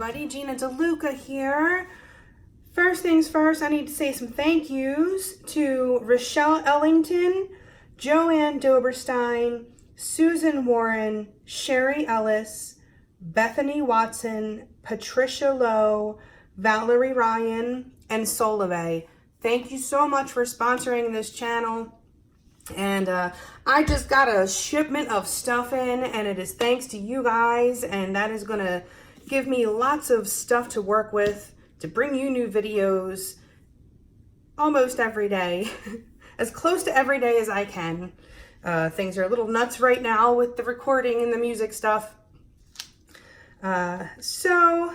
everybody, Gina DeLuca here. First things first, I need to say some thank yous to Rochelle Ellington, Joanne Doberstein, Susan Warren, Sherry Ellis, Bethany Watson, Patricia Lowe, Valerie Ryan, and Solove. Thank you so much for sponsoring this channel. And I just got a shipment of stuff in, and it is thanks to you guys, and that is going to give me lots of stuff to work with to bring you new videos almost every day, as close to every day as I can. Things are a little nuts right now with the recording and the music stuff. So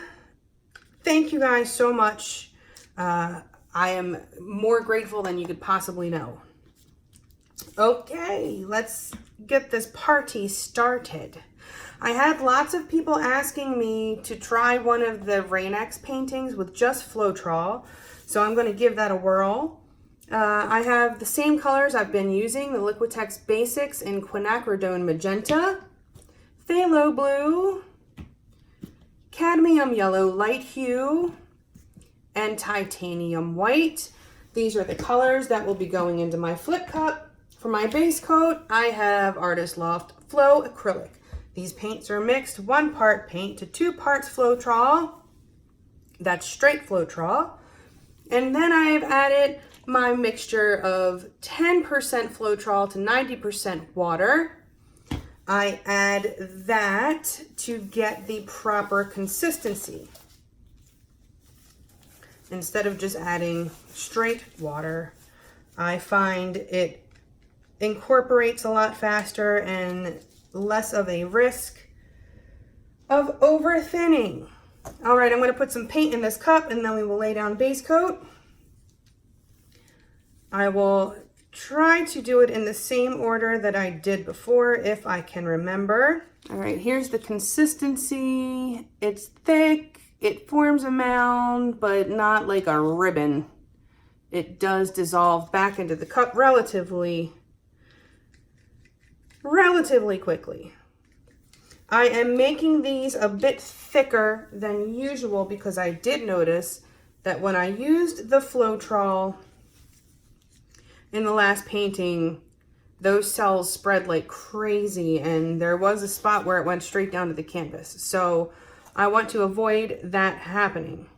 thank you guys so much. I am more grateful than you could possibly know. Okay, let's get this party started. I had lots of people asking me to try one of the Rain-X paintings with just Floetrol, so I'm going to give that a whirl. I have the same colors I've been using, the Liquitex Basics in Quinacridone Magenta, Pthalo Blue, Cadmium Yellow Light Hue, and Titanium White. These are the colors that will be going into my flip cup. For my base coat, I have Artist Loft Flow Acrylic. These paints are mixed 1 part paint to 2 parts Floetrol. That's straight Floetrol. And then I have added my mixture of 10% Floetrol to 90% water. I add that to get the proper consistency, instead of just adding straight water. I find it incorporates a lot faster and less of a risk of over thinning. All right, I'm going to put some paint in this cup and then we will lay down base coat. I will try to do it in the same order that I did before if I can remember. All right, here's the consistency. It's thick, it forms a mound, but not like a ribbon. It does dissolve back into the cup relatively quickly. I am making these a bit thicker than usual because I did notice that when I used the Floetrol in the last painting, those cells spread like crazy and there was a spot where it went straight down to the canvas. So I want to avoid that happening.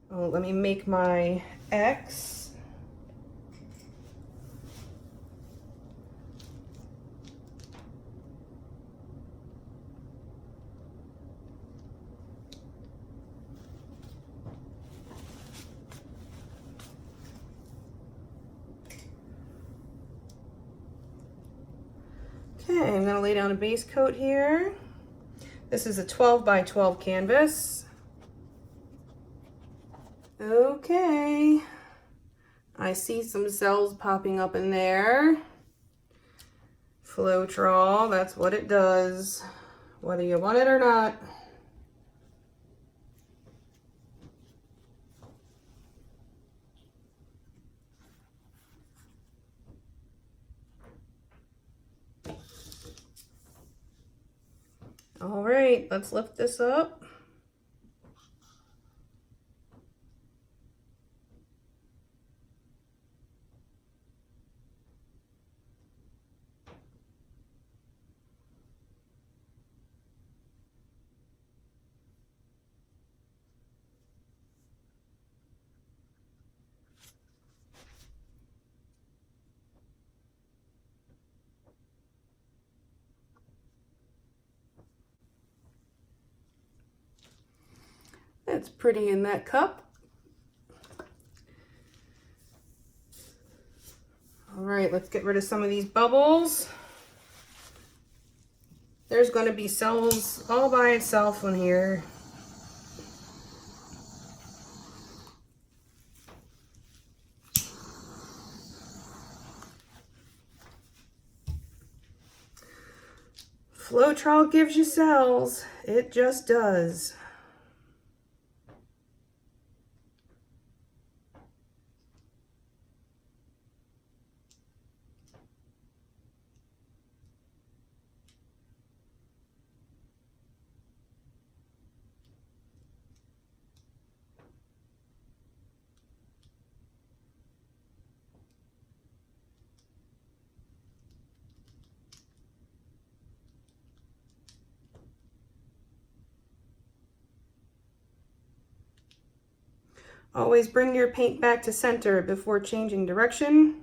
Oh, let me make my X. Okay, I'm going to lay down a base coat here. This is a 12 by 12 canvas. Okay, I see some cells popping up in there. Floetrol, that's what it does, whether you want it or not. All right, let's lift this up. That's pretty in that cup. All right, let's get rid of some of these bubbles. There's going to be cells all by itself in here. Floetrol gives you cells. It just does. Always bring your paint back to center before changing direction.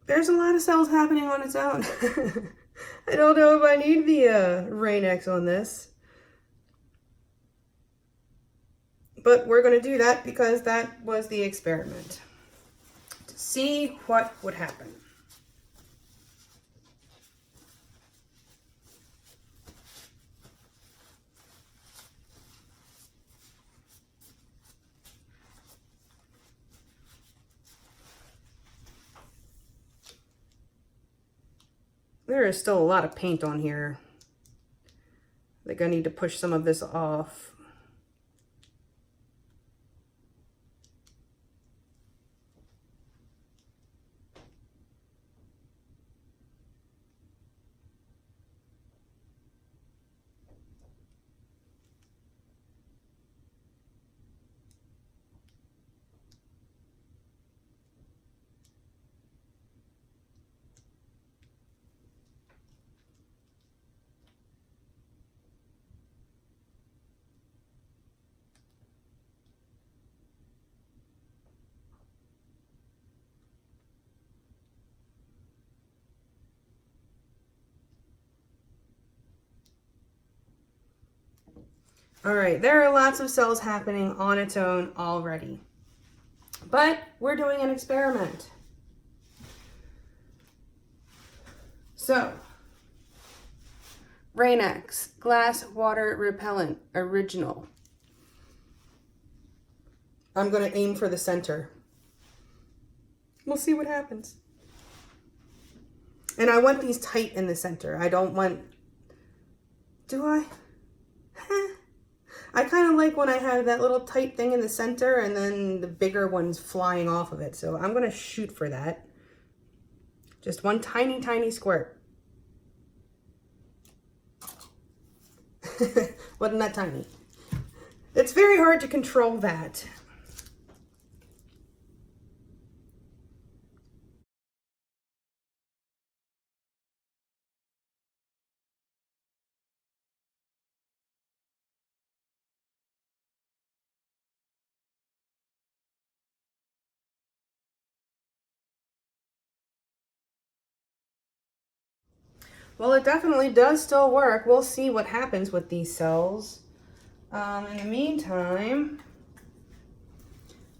There's a lot of cells happening on its own. I don't know if I need the Rain-X on this. But we're going to do that because that was the experiment. To see what would happen. There is still a lot of paint on here. I think I need to push some of this off. All right, there are lots of cells happening on its own already, but we're doing an experiment. So, Rain-X Glass Water Repellent Original. I'm going to aim for the center. We'll see what happens. And I want these tight in the center. I don't want... Do I? I kind of like when I have that little tight thing in the center and then the bigger ones flying off of it. So I'm going to shoot for that. Just one tiny, tiny squirt. Wasn't that tiny? It's very hard to control that. Well, it definitely does still work. We'll see what happens with these cells. In the meantime,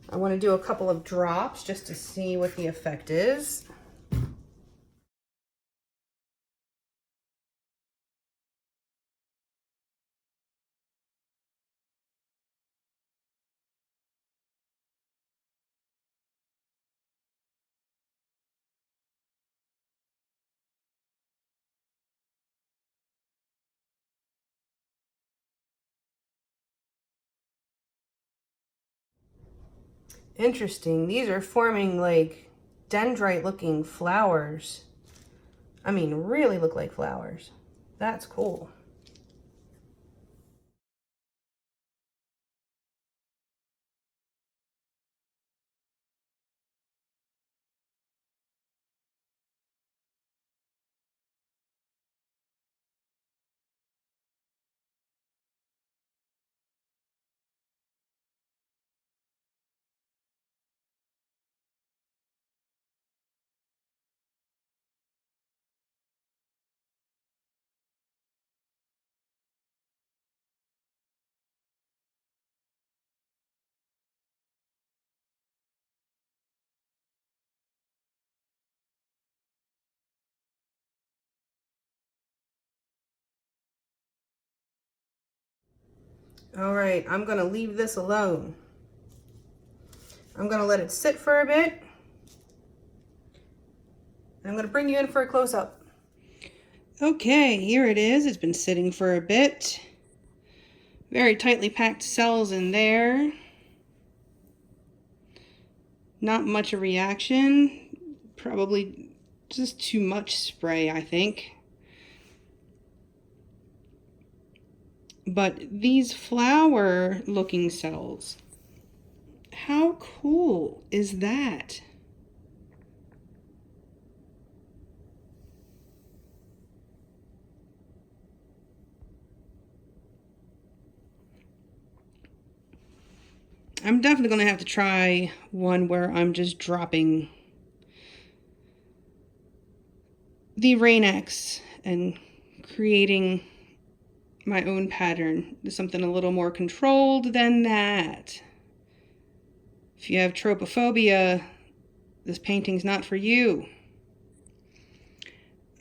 I want to do a couple of drops just to see what the effect is. Interesting. These are forming like dendrite looking flowers. I mean, really look like flowers. That's cool. All right, I'm gonna leave this alone. I'm gonna let it sit for a bit. And I'm gonna bring you in for a close-up. Okay, here it is. It's been sitting for a bit. Very tightly packed cells in there. Not much a reaction. Probably just too much spray, I think. But these flower looking cells, how cool is that? I'm definitely going to have to try one where I'm just dropping the Rain-X and creating my own pattern. Something a little more controlled than that. If you have tropophobia, this painting's not for you.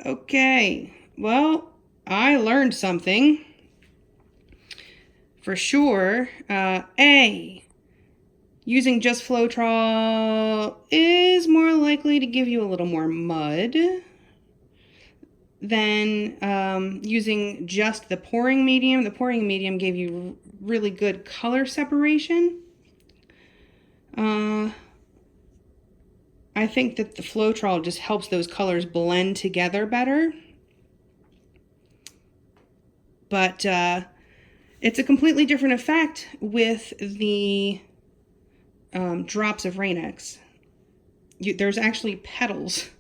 Okay, well, I learned something. For sure. Using just Floetrol is more likely to give you a little more mud than using just the pouring medium. The pouring medium gave you really good color separation. I think that the Floetrol just helps those colors blend together better. But it's a completely different effect with the drops of Rain-X. There's actually petals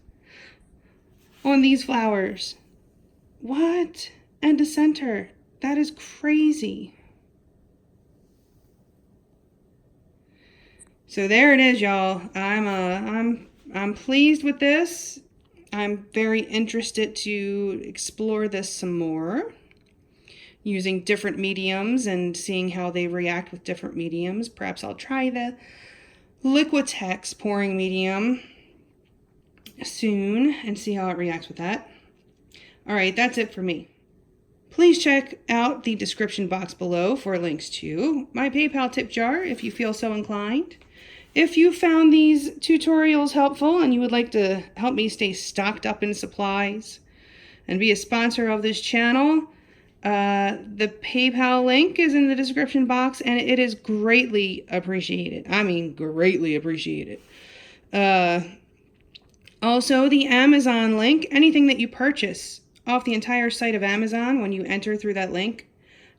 on these flowers. What? And a center. That is crazy. So there it is, y'all. I'm pleased with this. I'm very interested to explore this some more, using different mediums and seeing how they react with different mediums. Perhaps I'll try the Liquitex pouring medium soon and see how it reacts with that. All right, that's it for me. Please check out the description box below for links to my PayPal tip jar if you feel so inclined. If you found these tutorials helpful and you would like to help me stay stocked up in supplies and be a sponsor of this channel, the PayPal link is in the description box, and it is greatly appreciated. I mean, greatly appreciated. Also, the Amazon link, anything that you purchase off the entire site of Amazon, when you enter through that link,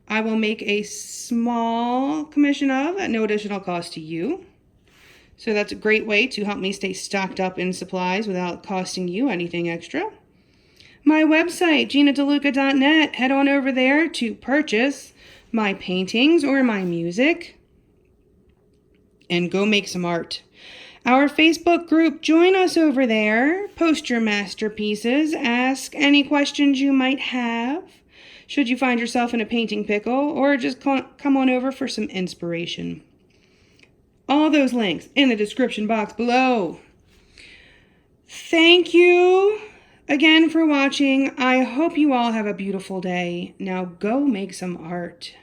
I will make a small commission of at no additional cost to you. So that's a great way to help me stay stocked up in supplies without costing you anything extra. My website, GinaDeLuca.net. Head on over there to purchase my paintings or my music and go make some art. Our Facebook group, join us over there. Post your masterpieces. Ask any questions you might have, should you find yourself in a painting pickle, or just come on over for some inspiration. All those links in the description box below. Thank you again for watching. I hope you all have a beautiful day. Now go make some art.